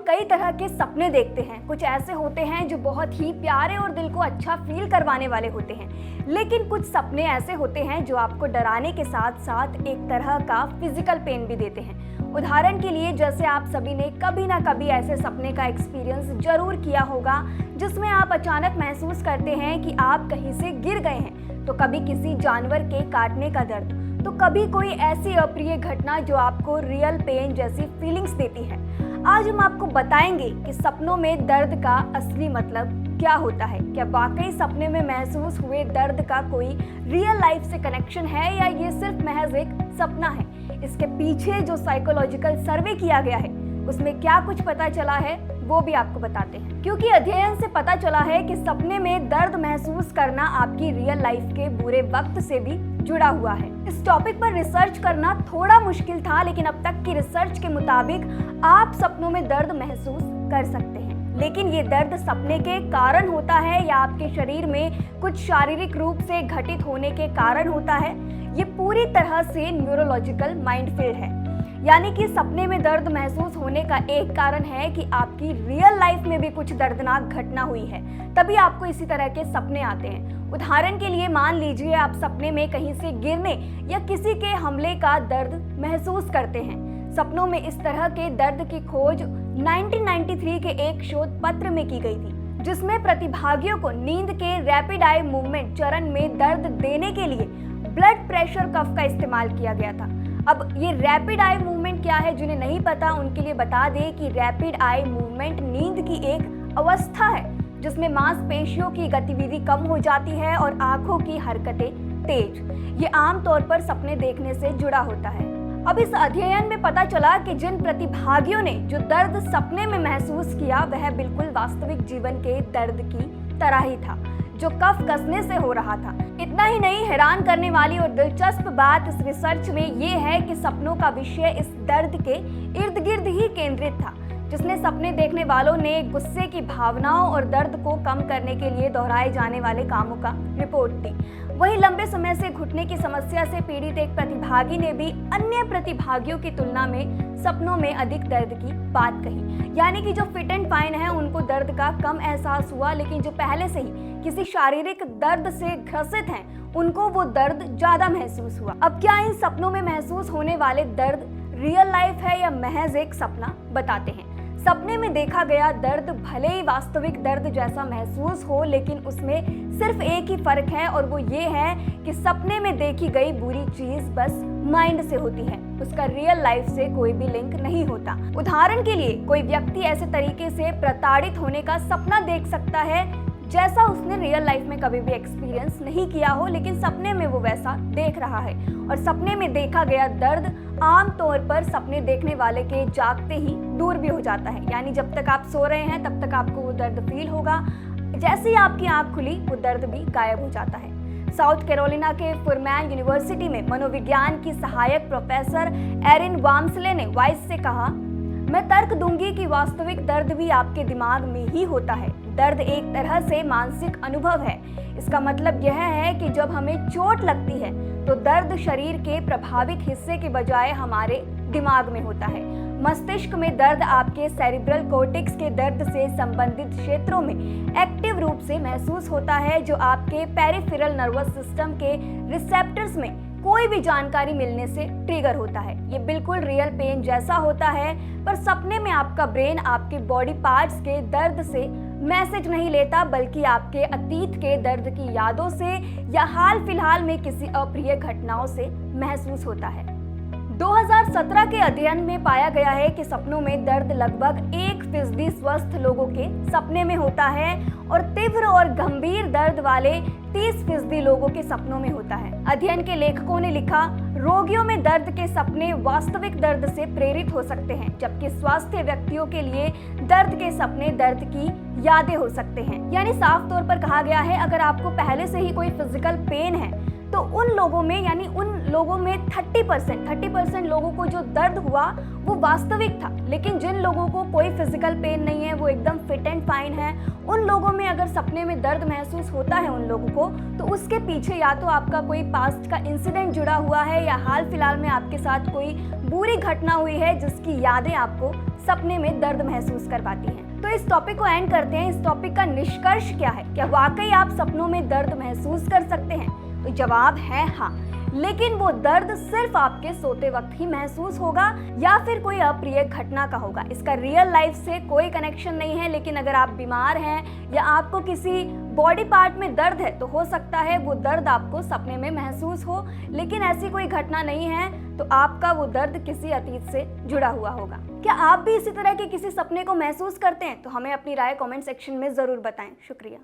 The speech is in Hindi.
कई तरह के सपने देखते हैं। कुछ ऐसे होते हैं जो बहुत ही प्यारे और दिल को अच्छा फील करवाने वाले होते हैं, लेकिन कुछ सपने ऐसे होते हैं जो आपको डराने के साथ साथ एक तरह का फिजिकल पेन भी देते हैं। उदाहरण के लिए, जैसे आप सभी ने कभी ना कभी ऐसे सपने का एक्सपीरियंस जरूर किया होगा जिसमें आप अचानक महसूस करते हैं कि आप कहीं से गिर गए हैं। तो कभी किसी जानवर के काटने का दर्द, तो कभी कोई ऐसी अप्रिय घटना जो आपको रियल पेन जैसी फीलिंग्स देती है। आज हम आपको बताएंगे कि सपनों में दर्द का असली मतलब क्या होता है। क्या वाकई सपने में महसूस हुए दर्द का कोई रियल लाइफ से कनेक्शन है या ये सिर्फ महज एक सपना है। इसके पीछे जो साइकोलॉजिकल सर्वे किया गया है उसमें क्या कुछ पता चला है वो भी आपको बताते हैं, क्योंकि अध्ययन से पता चला है कि सपने में दर्द महसूस करना आपकी रियल लाइफ के बुरे वक्त से भी जुड़ा हुआ है। इस टॉपिक पर रिसर्च करना थोड़ा मुश्किल था, लेकिन अब तक की रिसर्च के मुताबिक आप सपनों में दर्द महसूस कर सकते हैं। लेकिन ये दर्द सपने के कारण होता है या आपके शरीर में कुछ शारीरिक रूप से घटित होने के कारण होता है, ये पूरी तरह से न्यूरोलॉजिकल माइंडफील्ड है। यानी कि सपने में दर्द महसूस होने का एक कारण है कि आपकी रियल लाइफ में भी कुछ दर्दनाक घटना हुई है, तभी आपको इसी तरह के सपने आते हैं। उदाहरण के लिए, मान लीजिए आप सपने में कहीं से गिरने या किसी के हमले का दर्द महसूस करते हैं। सपनों में इस तरह के दर्द की खोज 1993 के एक शोध पत्र में की गई थी, जिसमें प्रतिभागियों को नींद के रैपिड आई मूवमेंट चरण में दर्द देने के लिए ब्लड प्रेशर कफ का इस्तेमाल किया गया था। अब ये रैपिड आई मूवमेंट क्या है, जिन्हें नहीं पता उनके लिए बता दें कि रैपिड आई मूवमेंट नींद की एक अवस्था है जिसमें मांसपेशियों की गतिविधि कम हो जाती है और आंखों की हरकतें तेज। ये आमतौर पर सपने देखने से जुड़ा होता है। अब इस अध्ययन में पता चला कि जिन प्रतिभागियों ने जो दर्द सपने में महसूस किया वह बिल्कुल वास्तविक जीवन के दर्द की तरह ही था जो कफ कसने से हो रहा था। इतना ही नहीं, हैरान करने वाली और दिलचस्प बात इस रिसर्च में ये है कि सपनों का विषय इस दर्द के इर्द गिर्द ही केंद्रित था, जिसने सपने देखने वालों ने गुस्से की भावनाओं और दर्द को कम करने के लिए दोहराए जाने वाले कामों का रिपोर्ट दी। वहीं लंबे समय से घुटने की समस्या से पीड़ित एक प्रतिभागी ने भी अन्य प्रतिभागियों की तुलना में सपनों में अधिक दर्द की बात कही। यानी कि जो फिट एंड फाइन है उनको दर्द का कम एहसास हुआ, लेकिन जो पहले से ही किसी शारीरिक दर्द से ग्रसित हैं उनको वो दर्द ज्यादा महसूस हुआ। अब क्या इन सपनों में महसूस होने वाले दर्द रियल लाइफ है या महज एक सपना, बताते हैं। सपने में देखा गया दर्द भले ही वास्तविक दर्द जैसा महसूस हो, लेकिन उसमें सिर्फ एक ही फर्क है और वो ये है कि सपने में देखी गई बुरी चीज बस माइंड से होती है, उसका रियल लाइफ से कोई भी लिंक नहीं होता। उदाहरण के लिए, कोई व्यक्ति ऐसे तरीके से प्रताड़ित होने का सपना देख सकता है जैसा उसने रियल लाइफ में कभी भी एक्सपीरियंस नहीं किया हो, लेकिन सपने में वो वैसा देख रहा है। और सपने में देखा गया दर्द आमतौर पर सपने देखने वाले के जागते ही दूर भी हो जाता है। यानी जब तक आप सो रहे हैं तब तक आपको वो दर्द फील होगा, जैसे ही आपकी आंख खुली वो दर्द भी गायब हो जाता है। साउथ कैरोलिना के फुरमैन यूनिवर्सिटी में मनोविज्ञान की सहायक प्रोफेसर एरिन वाम्सले ने वॉइस से कहा, मैं तर्क दूंगी कि वास्तविक दर्द भी आपके दिमाग में ही होता है। दर्द एक तरह से मानसिक अनुभव है। इसका मतलब यह है कि जब हमें चोट लगती है तो दर्द शरीर के प्रभावित हिस्से के बजाय हमारे दिमाग में होता है। मस्तिष्क में दर्द आपके सेरिब्रल कोर्टेक्स के दर्द से संबंधित क्षेत्रों में एक्टिव रूप से महसूस होता है, जो आपके पेरिफेरल नर्वस सिस्टम के रिसेप्टर्स में कोई भी जानकारी मिलने से ट्रिगर होता है। ये बिल्कुल रियल पेन जैसा होता है, पर सपने में आपका ब्रेन आपके बॉडी पार्ट्स के दर्द से मैसेज नहीं लेता, बल्कि आपके अतीत के दर्द की यादों से या हाल फिलहाल में किसी अप्रिय घटनाओं से महसूस होता है। 2017 के अध्ययन में पाया गया है कि सपनों में दर्द लगभग 1% स्वस्थ लोगों के सपने में होता है और तीव्र और गंभीर दर्द वाले 30% लोगों के सपनों में होता है। अध्ययन के लेखकों ने लिखा, रोगियों में दर्द के सपने वास्तविक दर्द से प्रेरित हो सकते हैं, जबकि स्वस्थ व्यक्तियों के लिए दर्द के सपने दर्द की यादें हो सकते हैं। यानी साफ तौर पर कहा गया है, अगर आपको पहले से ही कोई फिजिकल पेन है तो उन लोगों में यानी उन लोगों में 30% लोगों को जो दर्द हुआ वो वास्तविक था। लेकिन जिन लोगों को कोई फिजिकल पेन नहीं है, वो एकदम फिट एंड फाइन है, उन लोगों में अगर सपने में दर्द महसूस होता है उन लोगों को, तो उसके पीछे या तो आपका कोई पास्ट का इंसिडेंट जुड़ा हुआ है या हाल फिलहाल में आपके साथ कोई बुरी घटना हुई है जिसकी यादें आपको सपने में दर्द महसूस करवाती हैं। तो इस टॉपिक को एंड करते हैं। इस टॉपिक का निष्कर्ष क्या है? क्या वाकई आप सपनों में दर्द महसूस कर सकते हैं? तो जवाब है हाँ, लेकिन वो दर्द सिर्फ आपके सोते वक्त ही महसूस होगा या फिर कोई अप्रिय घटना का होगा। इसका रियल लाइफ से कोई कनेक्शन नहीं है। लेकिन अगर आप बीमार हैं या आपको किसी बॉडी पार्ट में दर्द है तो हो सकता है वो दर्द आपको सपने में महसूस हो, लेकिन ऐसी कोई घटना नहीं है तो आपका वो दर्द किसी अतीत से जुड़ा हुआ होगा। क्या आप भी इसी तरह के किसी सपने को महसूस करते हैं? तो हमें अपनी राय कमेंट सेक्शन में ज़रूर बताएं। शुक्रिया।